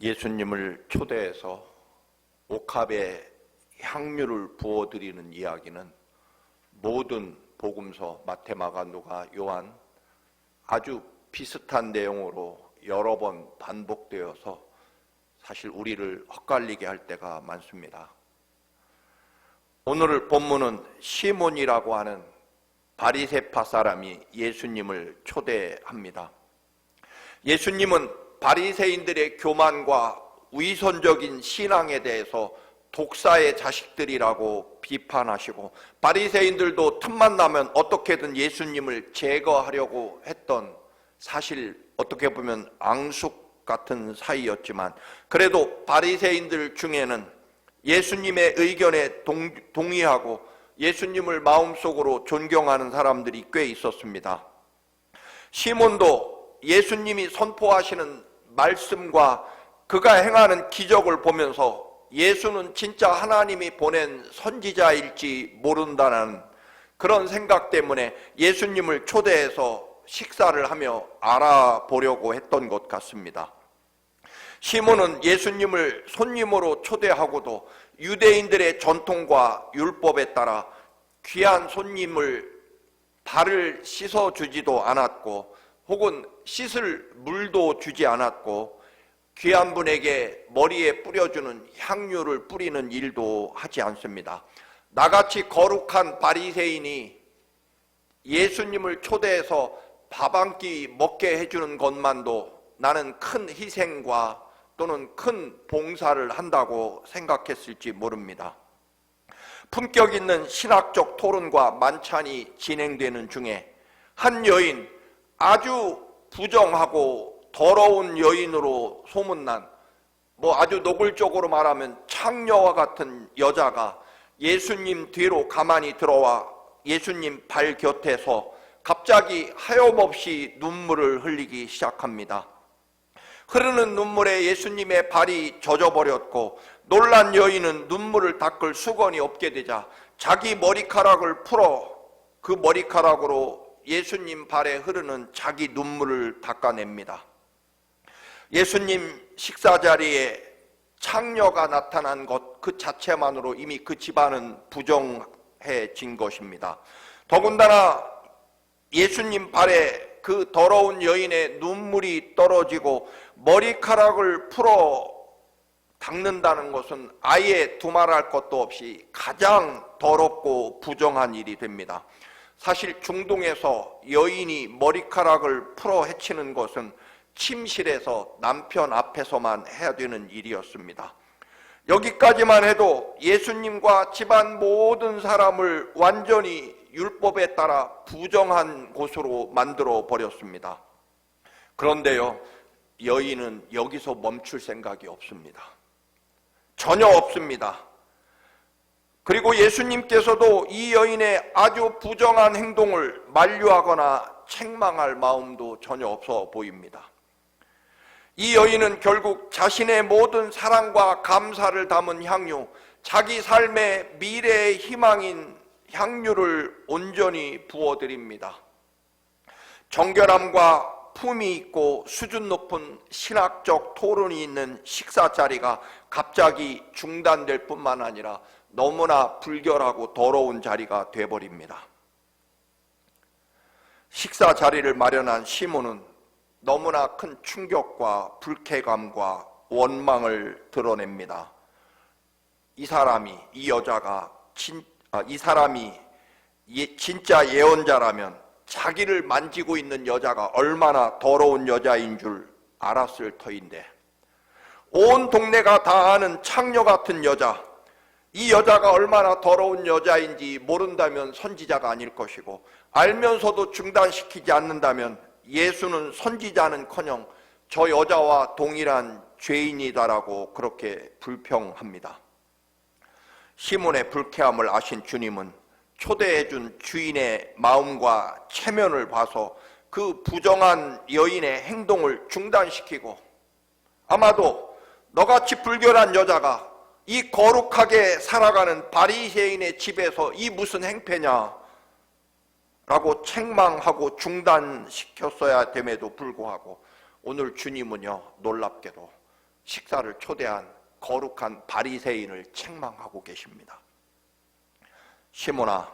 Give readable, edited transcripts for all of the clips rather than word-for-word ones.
예수님을 초대해서 옥합에 향유를 부어드리는 이야기는 모든 복음서 마태, 마가, 누가, 요한 아주 비슷한 내용으로 여러 번 반복되어서 사실 우리를 헛갈리게 할 때가 많습니다. 오늘 본문은 시몬이라고 하는 바리새파 사람이 예수님을 초대합니다. 예수님은 바리새인들의 교만과 위선적인 신앙에 대해서 독사의 자식들이라고 비판하시고, 바리새인들도 틈만 나면 어떻게든 예수님을 제거하려고 했던, 사실 어떻게 보면 앙숙 같은 사이였지만, 그래도 바리새인들 중에는 예수님의 의견에 동의하고 예수님을 마음속으로 존경하는 사람들이 꽤 있었습니다. 시몬도 예수님이 선포하시는 말씀과 그가 행하는 기적을 보면서 예수는 진짜 하나님이 보낸 선지자일지 모른다는 그런 생각 때문에 예수님을 초대해서 식사를 하며 알아보려고 했던 것 같습니다. 시몬은 예수님을 손님으로 초대하고도 유대인들의 전통과 율법에 따라 귀한 손님을 발을 씻어주지도 않았고, 혹은 씻을 물도 주지 않았고, 귀한 분에게 머리에 뿌려주는 향유를 뿌리는 일도 하지 않습니다. 나같이 거룩한 바리새인이 예수님을 초대해서 밥 한 끼 먹게 해주는 것만도 나는 큰 희생과 또는 큰 봉사를 한다고 생각했을지 모릅니다. 품격 있는 신학적 토론과 만찬이 진행되는 중에 한 여인, 아주 부정하고 더러운 여인으로 소문난, 아주 노골적으로 말하면 창녀와 같은 여자가 예수님 뒤로 가만히 들어와 예수님 발 곁에서 갑자기 하염없이 눈물을 흘리기 시작합니다. 흐르는 눈물에 예수님의 발이 젖어버렸고, 놀란 여인은 눈물을 닦을 수건이 없게 되자 자기 머리카락을 풀어 그 머리카락으로 예수님 발에 흐르는 자기 눈물을 닦아냅니다. 예수님 식사 자리에 창녀가 나타난 것 그 자체만으로 이미 그 집안은 부정해진 것입니다. 더군다나 예수님 발에 그 더러운 여인의 눈물이 떨어지고 머리카락을 풀어 닦는다는 것은 아예 두말할 것도 없이 가장 더럽고 부정한 일이 됩니다. 사실 중동에서 여인이 머리카락을 풀어 헤치는 것은 침실에서 남편 앞에서만 해야 되는 일이었습니다. 여기까지만 해도 예수님과 집안 모든 사람을 완전히 율법에 따라 부정한 곳으로 만들어 버렸습니다. 그런데요, 여인은 여기서 멈출 생각이 없습니다. 전혀 없습니다. 그리고 예수님께서도 이 여인의 아주 부정한 행동을 만류하거나 책망할 마음도 전혀 없어 보입니다. 이 여인은 결국 자신의 모든 사랑과 감사를 담은 향유, 자기 삶의 미래의 희망인 향유를 온전히 부어드립니다. 정결함과 품이 있고 수준 높은 신학적 토론이 있는 식사 자리가 갑자기 중단될 뿐만 아니라 너무나 불결하고 더러운 자리가 되어버립니다. 식사 자리를 마련한 시몬은 너무나 큰 충격과 불쾌감과 원망을 드러냅니다. 이 여자가 진짜 예언자라면 자기를 만지고 있는 여자가 얼마나 더러운 여자인 줄 알았을 터인데, 온 동네가 다 아는 창녀 같은 여자, 이 여자가 얼마나 더러운 여자인지 모른다면 선지자가 아닐 것이고, 알면서도 중단시키지 않는다면 예수는 선지자는커녕 저 여자와 동일한 죄인이다라고 그렇게 불평합니다. 시몬의 불쾌함을 아신 주님은 초대해준 주인의 마음과 체면을 봐서 그 부정한 여인의 행동을 중단시키고, 아마도 너같이 불결한 여자가 이 거룩하게 살아가는 바리새인의 집에서 이 무슨 행패냐 라고 책망하고 중단시켰어야 됨에도 불구하고 오늘 주님은요, 놀랍게도 식사를 초대한 거룩한 바리새인을 책망하고 계십니다. 시몬아,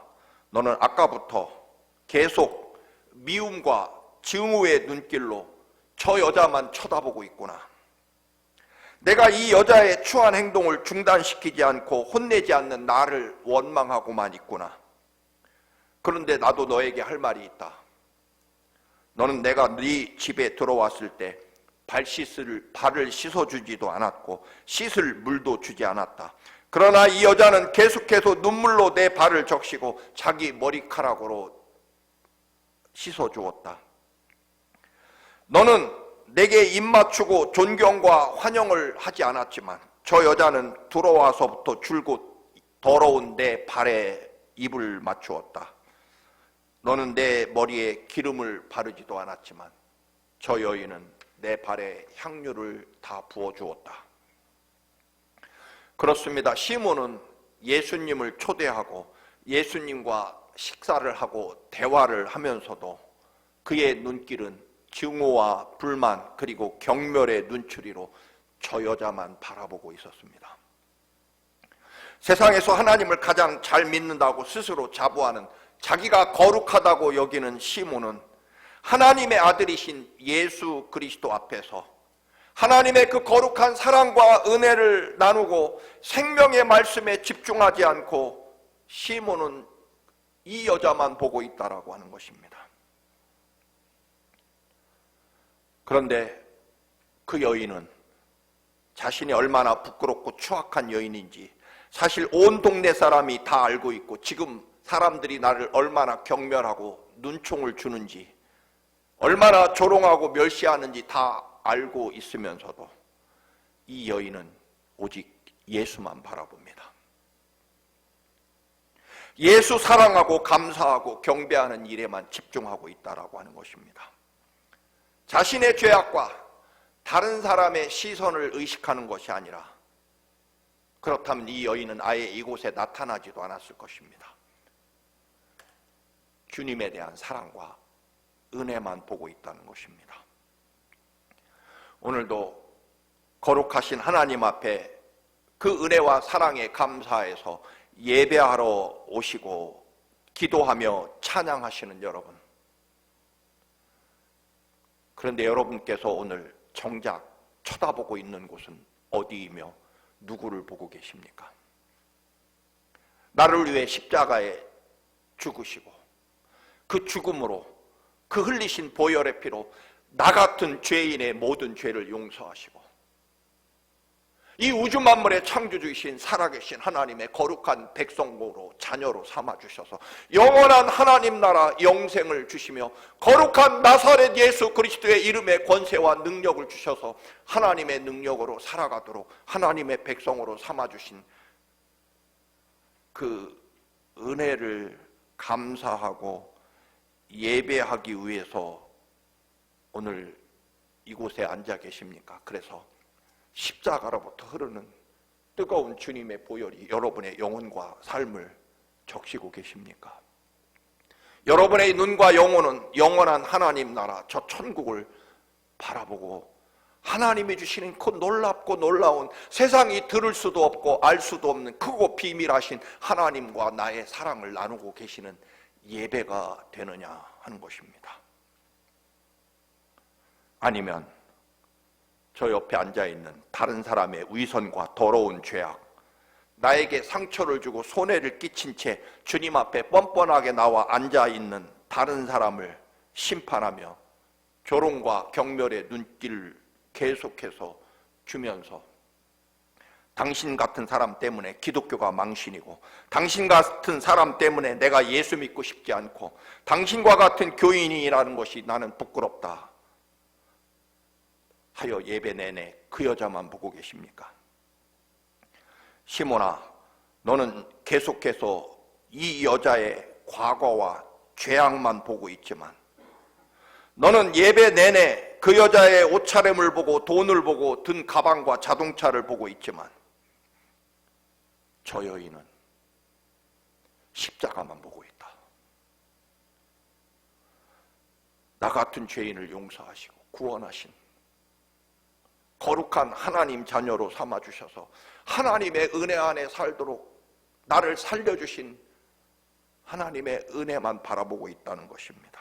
너는 아까부터 계속 미움과 증오의 눈길로 저 여자만 쳐다보고 있구나. 내가 이 여자의 추한 행동을 중단시키지 않고 혼내지 않는 나를 원망하고만 있구나. 그런데 나도 너에게 할 말이 있다. 너는 내가 네 집에 들어왔을 때 발을 씻어주지도 않았고 씻을 물도 주지 않았다. 그러나 이 여자는 계속해서 눈물로 내 발을 적시고 자기 머리카락으로 씻어주었다. 너는 내게 입맞추고 존경과 환영을 하지 않았지만 저 여자는 들어와서부터 줄곧 더러운 내 발에 입을 맞추었다. 너는 내 머리에 기름을 바르지도 않았지만 저 여인은 내 발에 향유를 다 부어주었다. 그렇습니다. 시몬은 예수님을 초대하고 예수님과 식사를 하고 대화를 하면서도 그의 눈길은 증오와 불만 그리고 경멸의 눈초리로 저 여자만 바라보고 있었습니다. 세상에서 하나님을 가장 잘 믿는다고 스스로 자부하는, 자기가 거룩하다고 여기는 시몬은 하나님의 아들이신 예수 그리스도 앞에서 하나님의 그 거룩한 사랑과 은혜를 나누고 생명의 말씀에 집중하지 않고 시몬은 이 여자만 보고 있다라고 하는 것입니다. 그런데 그 여인은 자신이 얼마나 부끄럽고 추악한 여인인지 사실 온 동네 사람이 다 알고 있고 지금 사람들이 나를 얼마나 경멸하고 눈총을 주는지 얼마나 조롱하고 멸시하는지 다 알고 있으면서도 이 여인은 오직 예수만 바라봅니다. 예수 사랑하고 감사하고 경배하는 일에만 집중하고 있다라고 하는 것입니다. 자신의 죄악과 다른 사람의 시선을 의식하는 것이 아니라, 그렇다면 이 여인은 아예 이곳에 나타나지도 않았을 것입니다. 주님에 대한 사랑과 은혜만 보고 있다는 것입니다. 오늘도 거룩하신 하나님 앞에 그 은혜와 사랑에 감사해서 예배하러 오시고 기도하며 찬양하시는 여러분, 그런데 여러분께서 오늘 정작 쳐다보고 있는 곳은 어디이며 누구를 보고 계십니까? 나를 위해 십자가에 죽으시고 그 죽음으로, 그 흘리신 보혈의 피로 나 같은 죄인의 모든 죄를 용서하시고 이 우주 만물의 창조주이신 살아계신 하나님의 거룩한 백성으로 자녀로 삼아주셔서 영원한 하나님 나라 영생을 주시며 거룩한 나사렛 예수 그리스도의 이름의 권세와 능력을 주셔서 하나님의 능력으로 살아가도록 하나님의 백성으로 삼아주신 그 은혜를 감사하고 예배하기 위해서 오늘 이곳에 앉아 계십니까? 그래서 십자가로부터 흐르는 뜨거운 주님의 보혈이 여러분의 영혼과 삶을 적시고 계십니까? 여러분의 눈과 영혼은 영원한 하나님 나라 저 천국을 바라보고 하나님이 주시는 그 놀랍고 놀라운, 세상이 들을 수도 없고 알 수도 없는 크고 비밀하신 하나님과 나의 사랑을 나누고 계시는 예배가 되느냐 하는 것입니다. 아니면 저 옆에 앉아있는 다른 사람의 위선과 더러운 죄악, 나에게 상처를 주고 손해를 끼친 채 주님 앞에 뻔뻔하게 나와 앉아있는 다른 사람을 심판하며 조롱과 경멸의 눈길을 계속해서 주면서 당신 같은 사람 때문에 기독교가 망신이고 당신 같은 사람 때문에 내가 예수 믿고 싶지 않고 당신과 같은 교인이라는 것이 나는 부끄럽다 하여 예배 내내 그 여자만 보고 계십니까? 시몬아, 너는 계속해서 이 여자의 과거와 죄악만 보고 있지만 너는 예배 내내 그 여자의 옷차림을 보고 돈을 보고 든 가방과 자동차를 보고 있지만 저 여인은 십자가만 보고 있다. 나 같은 죄인을 용서하시고 구원하신 거룩한 하나님 자녀로 삼아주셔서 하나님의 은혜 안에 살도록 나를 살려주신 하나님의 은혜만 바라보고 있다는 것입니다.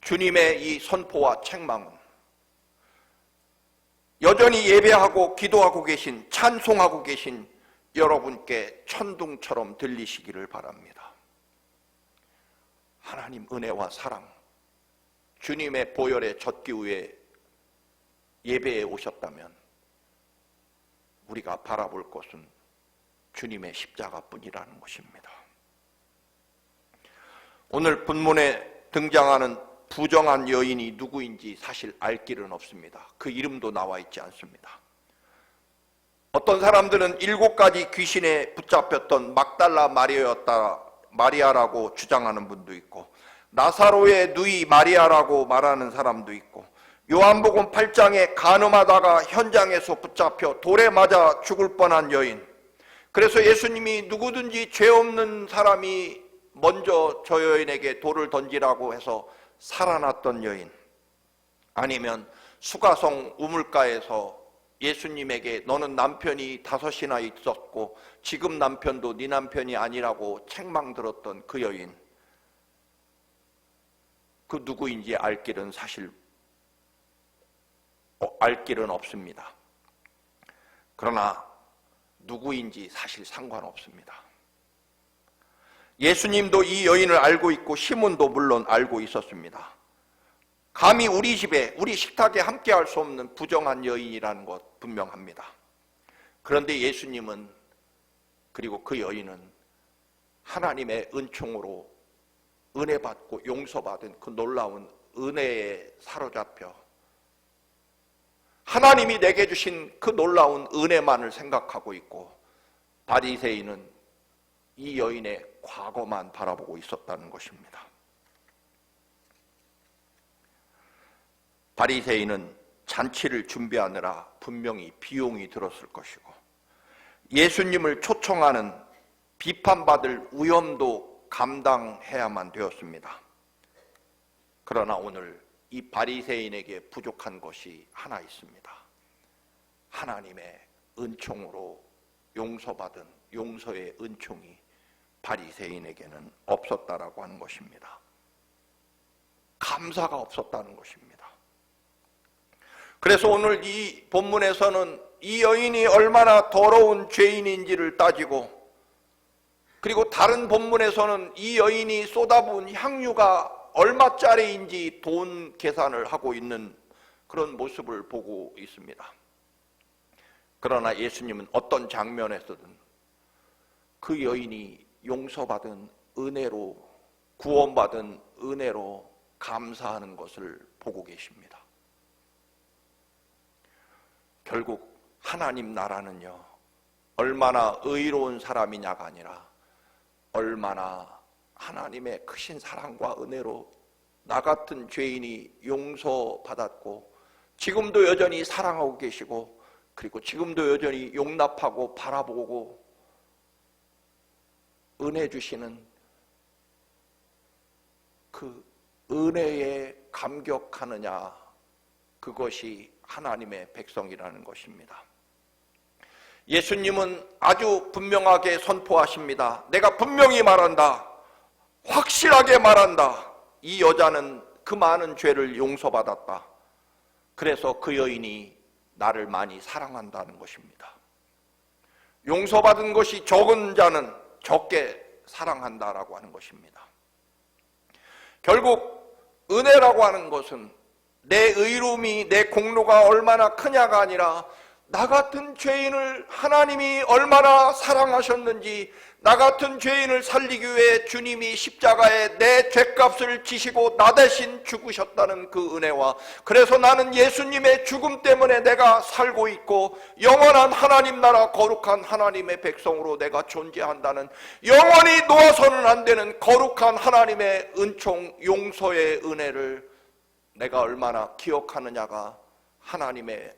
주님의 이 선포와 책망은 여전히 예배하고 기도하고 계신, 찬송하고 계신 여러분께 천둥처럼 들리시기를 바랍니다. 하나님 은혜와 사랑, 주님의 보혈의 젖기 위에 예배에 오셨다면 우리가 바라볼 것은 주님의 십자가뿐이라는 것입니다. 오늘 본문에 등장하는 부정한 여인이 누구인지 사실 알 길은 없습니다. 그 이름도 나와 있지 않습니다. 어떤 사람들은 7가지 귀신에 붙잡혔던 막달라 마리아라고 주장하는 분도 있고, 나사로의 누이 마리아라고 말하는 사람도 있고, 요한복음 8장에 간음하다가 현장에서 붙잡혀 돌에 맞아 죽을 뻔한 여인, 그래서 예수님이 누구든지 죄 없는 사람이 먼저 저 여인에게 돌을 던지라고 해서 살아났던 여인, 아니면 수가성 우물가에서 예수님에게 너는 남편이 5이나 있었고 지금 남편도 네 남편이 아니라고 책망 들었던 그 여인, 그 누구인지 알 길은 없습니다. 그러나 누구인지 사실 상관없습니다. 예수님도 이 여인을 알고 있고 시몬도 물론 알고 있었습니다. 감히 우리 집에, 우리 식탁에 함께 할 수 없는 부정한 여인이라는 것 분명합니다. 그런데 예수님은, 그리고 그 여인은 하나님의 은총으로 은혜 받고 용서받은 그 놀라운 은혜에 사로잡혀 하나님이 내게 주신 그 놀라운 은혜만을 생각하고 있고, 바리새인은 이 여인의 과거만 바라보고 있었다는 것입니다. 바리새인은 잔치를 준비하느라 분명히 비용이 들었을 것이고, 예수님을 초청하는 비판받을 위험도 감당해야만 되었습니다. 그러나 오늘 이 바리새인에게 부족한 것이 하나 있습니다. 하나님의 은총으로 용서받은 용서의 은총이 바리새인에게는 없었다라고 하는 것입니다. 감사가 없었다는 것입니다. 그래서 오늘 이 본문에서는 이 여인이 얼마나 더러운 죄인인지를 따지고, 그리고 다른 본문에서는 이 여인이 쏟아부은 향유가 얼마짜리인지 돈 계산을 하고 있는 그런 모습을 보고 있습니다. 그러나 예수님은 어떤 장면에서든 그 여인이 용서받은 은혜로, 구원받은 은혜로 감사하는 것을 보고 계십니다. 결국 하나님 나라는요, 얼마나 의로운 사람이냐가 아니라 얼마나 하나님의 크신 사랑과 은혜로 나 같은 죄인이 용서받았고 지금도 여전히 사랑하고 계시고, 그리고 지금도 여전히 용납하고 바라보고 은혜 주시는 그 은혜에 감격하느냐, 그것이 하나님의 백성이라는 것입니다. 예수님은 아주 분명하게 선포하십니다. 내가 분명히 말한다, 확실하게 말한다. 이 여자는 그 많은 죄를 용서받았다. 그래서 그 여인이 나를 많이 사랑한다는 것입니다. 용서받은 것이 적은 자는 적게 사랑한다라고 하는 것입니다. 결국 은혜라고 하는 것은 내 의로움이, 내 공로가 얼마나 크냐가 아니라 나 같은 죄인을 하나님이 얼마나 사랑하셨는지, 나 같은 죄인을 살리기 위해 주님이 십자가에 내 죄값을 지시고 나 대신 죽으셨다는 그 은혜와, 그래서 나는 예수님의 죽음 때문에 내가 살고 있고 영원한 하나님 나라 거룩한 하나님의 백성으로 내가 존재한다는, 영원히 놓아서는 안 되는 거룩한 하나님의 은총, 용서의 은혜를 내가 얼마나 기억하느냐가 하나님의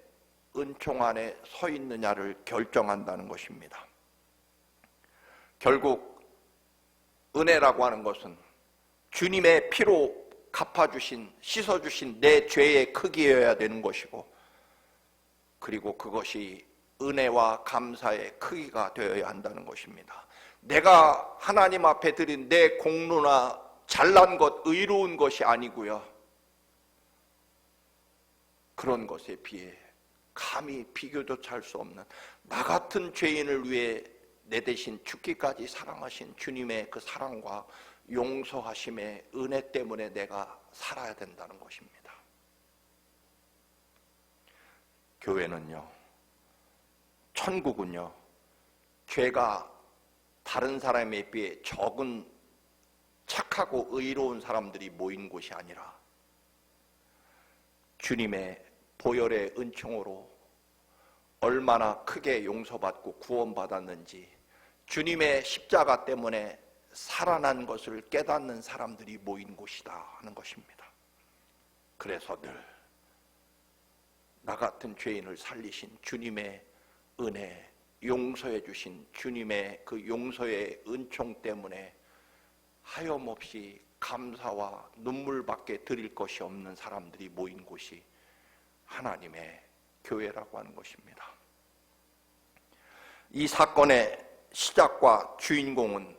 은총 안에 서 있느냐를 결정한다는 것입니다. 결국 은혜라고 하는 것은 주님의 피로 갚아주신, 씻어주신 내 죄의 크기여야 되는 것이고, 그리고 그것이 은혜와 감사의 크기가 되어야 한다는 것입니다. 내가 하나님 앞에 드린 내 공로나 잘난 것, 의로운 것이 아니고요, 그런 것에 비해 감히 비교조차 할 수 없는 나 같은 죄인을 위해 내 대신 죽기까지 사랑하신 주님의 그 사랑과 용서하심의 은혜 때문에 내가 살아야 된다는 것입니다. 교회는요, 천국은요, 죄가 다른 사람에 비해 적은 착하고 의로운 사람들이 모인 곳이 아니라 주님의 보혈의 은총으로 얼마나 크게 용서받고 구원받았는지, 주님의 십자가 때문에 살아난 것을 깨닫는 사람들이 모인 곳이다 하는 것입니다. 그래서 늘 나 같은 죄인을 살리신 주님의 은혜, 용서해 주신 주님의 그 용서의 은총 때문에 하염없이 감사와 눈물밖에 드릴 것이 없는 사람들이 모인 곳이 하나님의 교회라고 하는 것입니다. 이 사건의 시작과 주인공은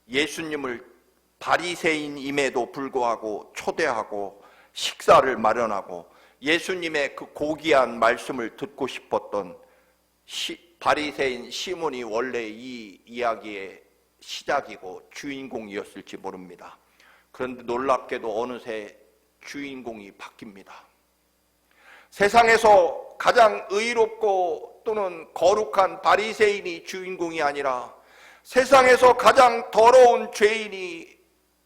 예수님을 바리새인임에도 불구하고 초대하고 식사를 마련하고 예수님의 그 고귀한 말씀을 듣고 싶었던 바리새인 시몬이 원래 이 이야기의 시작이고 주인공이었을지 모릅니다. 그런데 놀랍게도 어느새 주인공이 바뀝니다. 세상에서 가장 의롭고 또는 거룩한 바리새인이 주인공이 아니라 세상에서 가장 더러운 죄인이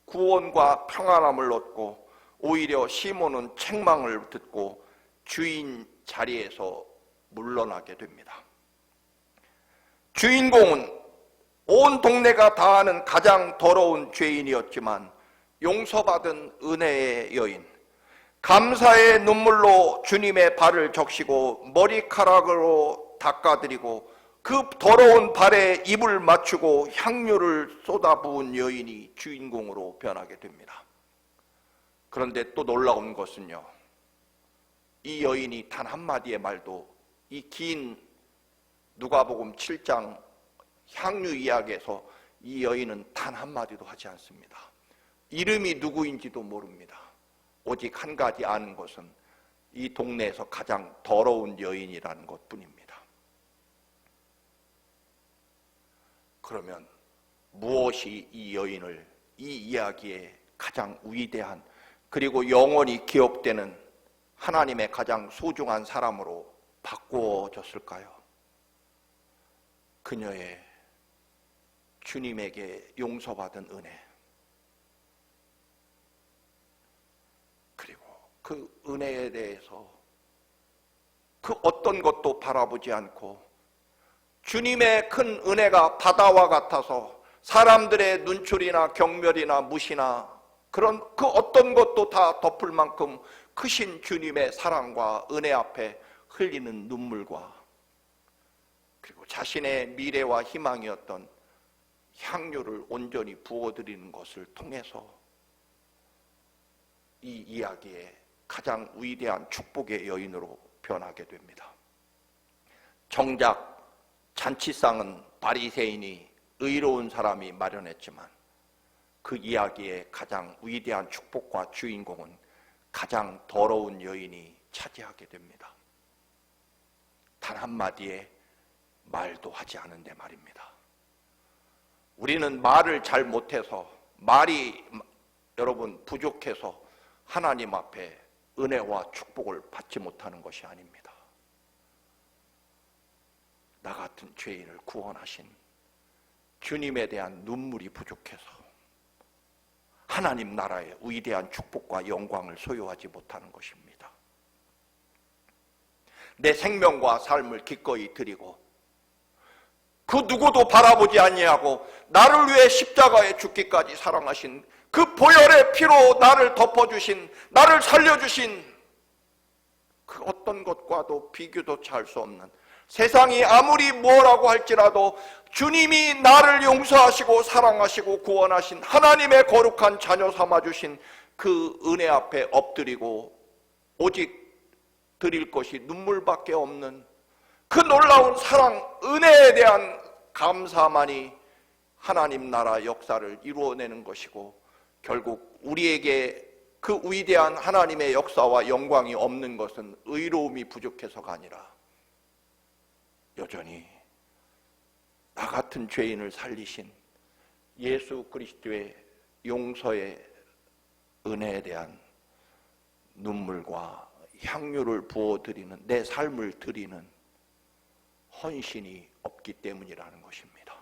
구원과 평안함을 얻고, 오히려 시몬은 책망을 듣고 주인 자리에서 물러나게 됩니다. 주인공은 온 동네가 다 아는 가장 더러운 죄인이었지만 용서받은 은혜의 여인, 감사의 눈물로 주님의 발을 적시고 머리카락으로 닦아드리고 그 더러운 발에 입을 맞추고 향유를 쏟아부은 여인이 주인공으로 변하게 됩니다. 그런데 또 놀라운 것은요, 이 여인이 단 한마디의 말도 이 긴 누가복음 7장 향유 이야기에서 이 여인은 단 한마디도 하지 않습니다. 이름이 누구인지도 모릅니다. 오직 한 가지 아는 것은 이 동네에서 가장 더러운 여인이라는 것뿐입니다. 그러면 무엇이 이 여인을 이 이야기의 가장 위대한 그리고 영원히 기억되는 하나님의 가장 소중한 사람으로 바꾸어졌을까요? 그녀의 주님에게 용서받은 은혜, 그리고 그 은혜에 대해서 그 어떤 것도 바라보지 않고 주님의 큰 은혜가 바다와 같아서 사람들의 눈초리나 경멸이나 무시나 그런 그 어떤 것도 다 덮을 만큼 크신 주님의 사랑과 은혜 앞에 흘리는 눈물과 그리고 자신의 미래와 희망이었던 향유를 온전히 부어드리는 것을 통해서 이 이야기의 가장 위대한 축복의 여인으로 변하게 됩니다. 정작 잔치상은 바리새인이 의로운 사람이 마련했지만 그 이야기의 가장 위대한 축복과 주인공은 가장 더러운 여인이 차지하게 됩니다. 단 한마디의 말도 하지 않은데 말입니다. 우리는 말을 잘 못해서, 말이 여러분 부족해서 하나님 앞에 은혜와 축복을 받지 못하는 것이 아닙니다. 나 같은 죄인을 구원하신 주님에 대한 눈물이 부족해서 하나님 나라의 위대한 축복과 영광을 소유하지 못하는 것입니다. 내 생명과 삶을 기꺼이 드리고 그 누구도 바라보지 아니하고 나를 위해 십자가에 죽기까지 사랑하신 그 보혈의 피로 나를 덮어주신, 나를 살려주신 그 어떤 것과도 비교조차 할 수 없는, 세상이 아무리 뭐라고 할지라도 주님이 나를 용서하시고 사랑하시고 구원하신 하나님의 거룩한 자녀 삼아주신 그 은혜 앞에 엎드리고 오직 드릴 것이 눈물밖에 없는 그 놀라운 사랑, 은혜에 대한 감사만이 하나님 나라 역사를 이루어내는 것이고, 결국 우리에게 그 위대한 하나님의 역사와 영광이 없는 것은 의로움이 부족해서가 아니라 여전히 나 같은 죄인을 살리신 예수 그리스도의 용서의 은혜에 대한 눈물과 향유를 부어드리는, 내 삶을 드리는 헌신이 없기 때문이라는 것입니다.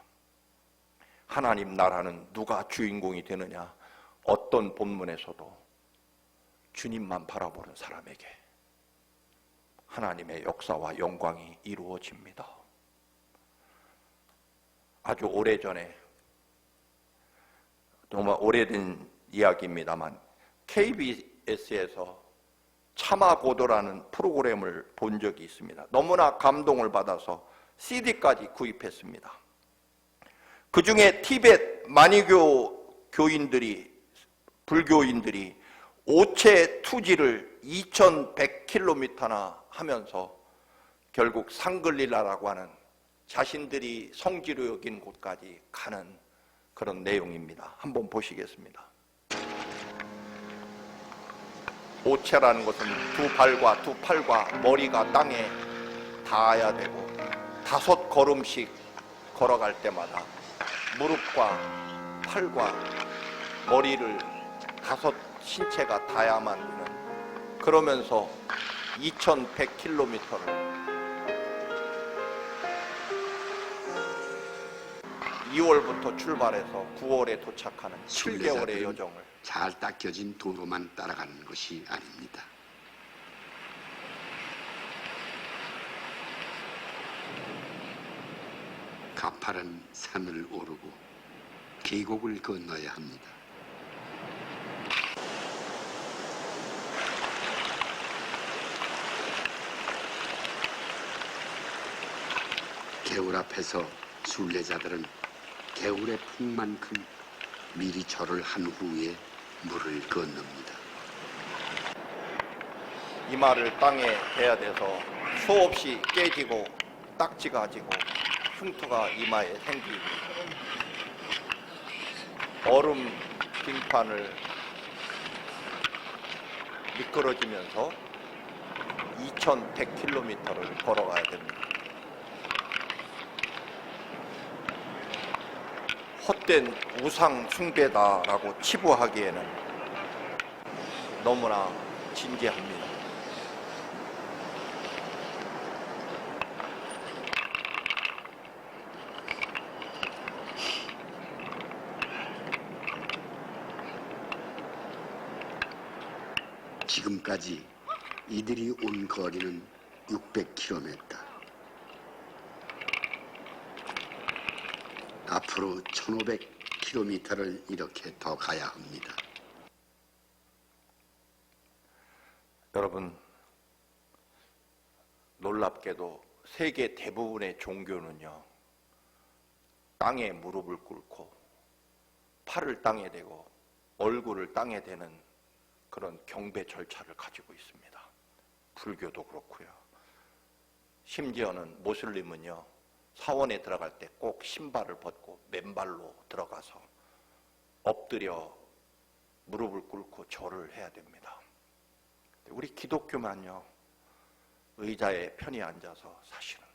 하나님 나라는 누가 주인공이 되느냐? 어떤 본문에서도 주님만 바라보는 사람에게 하나님의 역사와 영광이 이루어집니다. 아주 오래전에, 정말 오래된 이야기입니다만, KBS에서 참아고도라는 프로그램을 본 적이 있습니다. 너무나 감동을 받아서 CD까지 구입했습니다. 그 중에 티벳 만이교 교인들이, 불교인들이 오체 투지를 2100km나 하면서 결국 상글리라라고 하는 자신들이 성지로 여긴 곳까지 가는 그런 내용입니다. 한번 보시겠습니다. 오체라는 것은 두 팔과 머리가 땅에 닿아야 되고 5 걸음씩 걸어갈 때마다 무릎과 팔과 머리를 5 신체가 닿아야만 되는, 그러면서 2100km를 2월부터 출발해서 9월에 도착하는 7개월의 여정을, 잘 닦여진 도로만 따라가는 것이 아닙니다. 가파른 산을 오르고 계곡을 건너야 합니다. 개울 앞에서 순례자들은 개울의 폭만큼 미리 절을 한 후에 물을 건넙니다. 이마를 땅에 대야 돼서 수없이 깨지고 딱지가 지고 흉터가 이마에 생기고, 얼음 빙판을 미끄러지면서 2100km를 걸어가야 됩니다. 헛된 우상 숭배다라고 치부하기에는 너무나 진지합니다. 지금까지 이들이 온 거리는 600km. 앞으로 1500km를 이렇게 더 가야 합니다. 여러분, 놀랍게도 세계 대부분의 종교는요, 땅에 무릎을 꿇고 팔을 땅에 대고 얼굴을 땅에 대는 그런 경배 절차를 가지고 있습니다. 불교도 그렇고요. 심지어는 모슬림은요, 사원에 들어갈 때 꼭 신발을 벗고 맨발로 들어가서 엎드려 무릎을 꿇고 절을 해야 됩니다. 우리 기독교만요, 의자에 편히 앉아서 사실은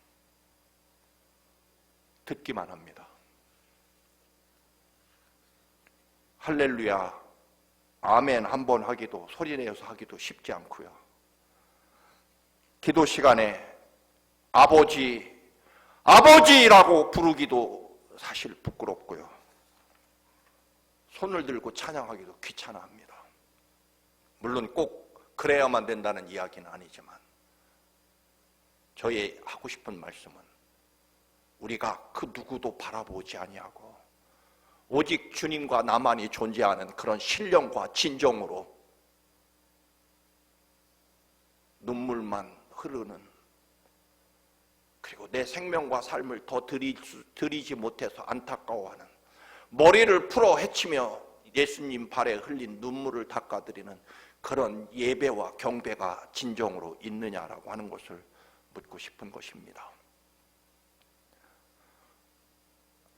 듣기만 합니다. 할렐루야, 아멘 한 번 하기도, 소리내어서 하기도 쉽지 않고요. 기도 시간에 아버지라고 부르기도 사실 부끄럽고요. 손을 들고 찬양하기도 귀찮아합니다. 물론 꼭 그래야만 된다는 이야기는 아니지만, 저의 하고 싶은 말씀은 우리가 그 누구도 바라보지 아니하고 오직 주님과 나만이 존재하는 그런 신령과 진정으로 눈물만 흐르는, 그리고 내 생명과 삶을 더 드리지 못해서 안타까워하는, 머리를 풀어 헤치며 예수님 발에 흘린 눈물을 닦아드리는 그런 예배와 경배가 진정으로 있느냐라고 하는 것을 묻고 싶은 것입니다.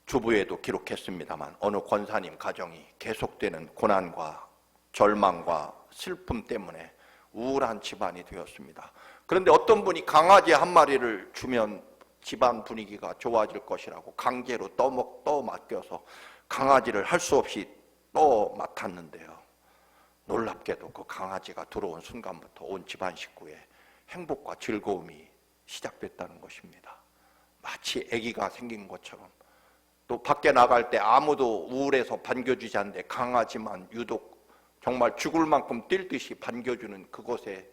주부에도 기록했습니다만 어느 권사님 가정이 계속되는 고난과 절망과 슬픔 때문에 우울한 집안이 되었습니다. 그런데 어떤 분이 강아지 한 마리를 주면 집안 분위기가 좋아질 것이라고 강제로 맡겨서 강아지를 할 수 없이 맡았는데요. 놀랍게도 그 강아지가 들어온 순간부터 온 집안 식구의 행복과 즐거움이 시작됐다는 것입니다. 마치 아기가 생긴 것처럼. 또 밖에 나갈 때 아무도 우울해서 반겨주지 않는데 강아지만 유독 정말 죽을 만큼 뛸 듯이 반겨주는 그것에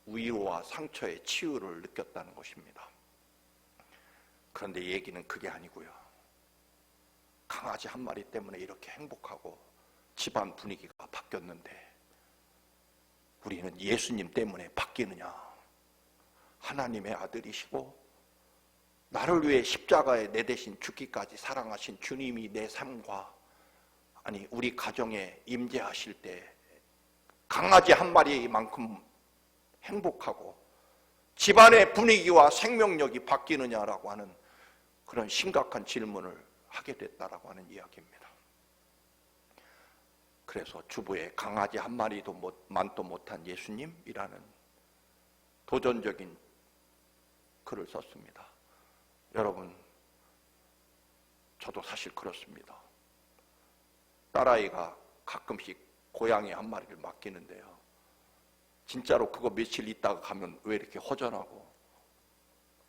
위로와 상처의 치유를 느꼈다는 것입니다. 그런데 얘기는 그게 아니고요. 강아지 한 마리 때문에 이렇게 행복하고 집안 분위기가 바뀌었는데 우리는 예수님 때문에 바뀌느냐? 하나님의 아들이시고 나를 위해 십자가에 내 대신 죽기까지 사랑하신 주님이 내 삶과 우리 가정에 임재하실 때 강아지 한 마리만큼 행복하고 집안의 분위기와 생명력이 바뀌느냐라고 하는 그런 심각한 질문을 하게 됐다라고 하는 이야기입니다. 그래서 주부의 강아지 한 마리도 만도 못한 예수님이라는 도전적인 글을 썼습니다. 여러분, 저도 사실 그렇습니다. 딸아이가 가끔씩 고양이 한 마리를 맡기는데요. 진짜로 그거 며칠 있다가 가면 왜 이렇게 허전하고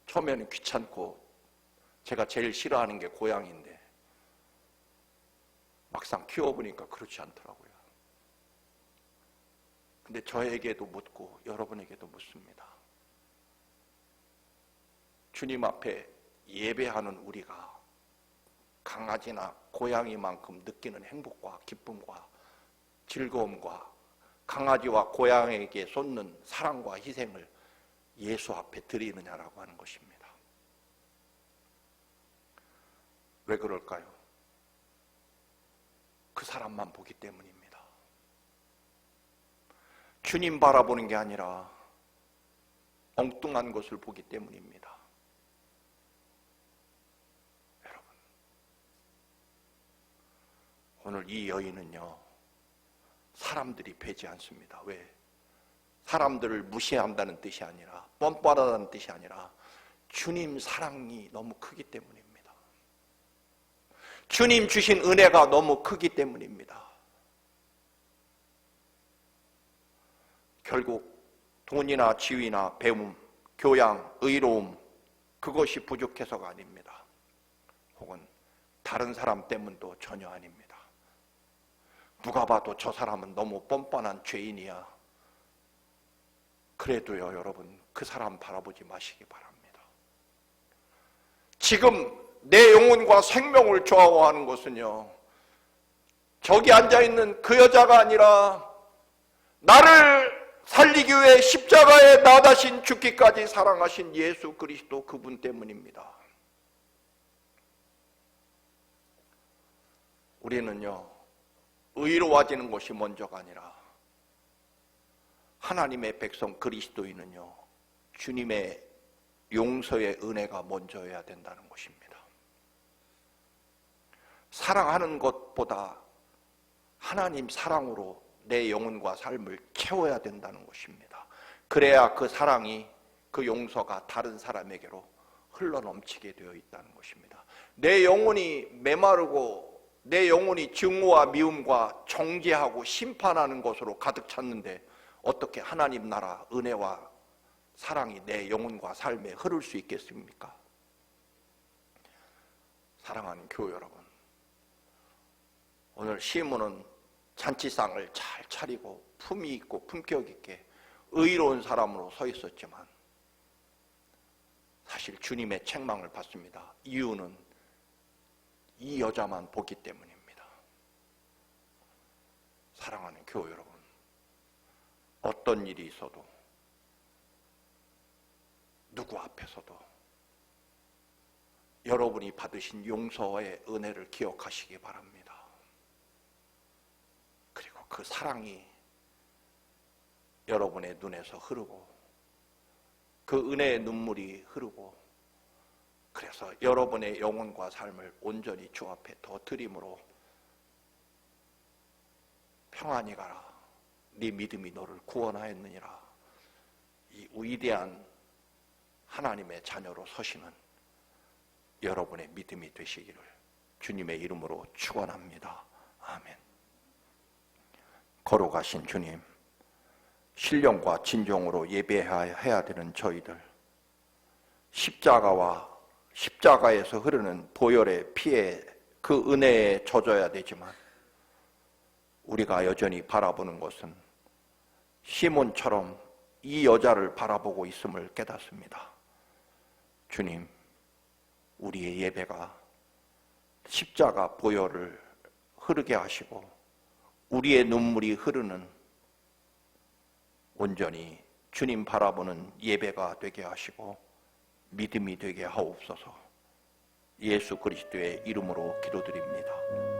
처음에는 귀찮고 제가 제일 싫어하는 게 고양이인데 막상 키워보니까 그렇지 않더라고요. 근데 저에게도 묻고 여러분에게도 묻습니다. 주님 앞에 예배하는 우리가 강아지나 고양이만큼 느끼는 행복과 기쁨과 즐거움과 강아지와 고양이에게 쏟는 사랑과 희생을 예수 앞에 드리느냐라고 하는 것입니다. 왜 그럴까요? 그 사람만 보기 때문입니다. 주님 바라보는 게 아니라 엉뚱한 것을 보기 때문입니다. 여러분, 오늘 이 여인은요, 사람들이 배지 않습니다. 왜? 사람들을 무시한다는 뜻이 아니라, 뻔뻔하다는 뜻이 아니라 주님 사랑이 너무 크기 때문입니다. 주님 주신 은혜가 너무 크기 때문입니다. 결국 돈이나 지위나 배움, 교양, 의로움, 그것이 부족해서가 아닙니다. 혹은 다른 사람 때문도 전혀 아닙니다. 누가 봐도 저 사람은 너무 뻔뻔한 죄인이야. 그래도요, 여러분, 그 사람 바라보지 마시기 바랍니다. 지금 내 영혼과 생명을 좌우하는 것은요, 저기 앉아있는 그 여자가 아니라 나를 살리기 위해 십자가에 나다신 죽기까지 사랑하신 예수 그리스도 그분 때문입니다. 우리는요, 의로워지는 것이 먼저가 아니라 하나님의 백성 그리스도인은요, 주님의 용서의 은혜가 먼저여야 된다는 것입니다. 사랑하는 것보다 하나님 사랑으로 내 영혼과 삶을 채워야 된다는 것입니다. 그래야 그 사랑이, 그 용서가 다른 사람에게로 흘러넘치게 되어 있다는 것입니다. 내 영혼이 메마르고 내 영혼이 증오와 미움과 정죄하고 심판하는 것으로 가득 찼는데 어떻게 하나님 나라 은혜와 사랑이 내 영혼과 삶에 흐를 수 있겠습니까? 사랑하는 교회 여러분, 오늘 시므는 잔치상을 잘 차리고 품위 있고 품격 있게 의로운 사람으로 서 있었지만 사실 주님의 책망을 받습니다. 이유는 이 여자만 보기 때문입니다. 사랑하는 교회 여러분, 어떤 일이 있어도 누구 앞에서도 여러분이 받으신 용서의 은혜를 기억하시기 바랍니다. 그 사랑이 여러분의 눈에서 흐르고 그 은혜의 눈물이 흐르고 그래서 여러분의 영혼과 삶을 온전히 주 앞에 더 드림으로 평안히 가라. 네 믿음이 너를 구원하였느니라. 이 위대한 하나님의 자녀로 서시는 여러분의 믿음이 되시기를 주님의 이름으로 축원합니다. 아멘. 걸어가신 주님, 신령과 진정으로 예배해야 되는 저희들, 십자가에서 흐르는 보혈의 피에 그 은혜에 젖어야 되지만 우리가 여전히 바라보는 것은 시몬처럼 이 여자를 바라보고 있음을 깨닫습니다. 주님, 우리의 예배가 십자가 보혈을 흐르게 하시고 우리의 눈물이 흐르는 온전히 주님 바라보는 예배가 되게 하시고 믿음이 되게 하옵소서. 예수 그리스도의 이름으로 기도드립니다.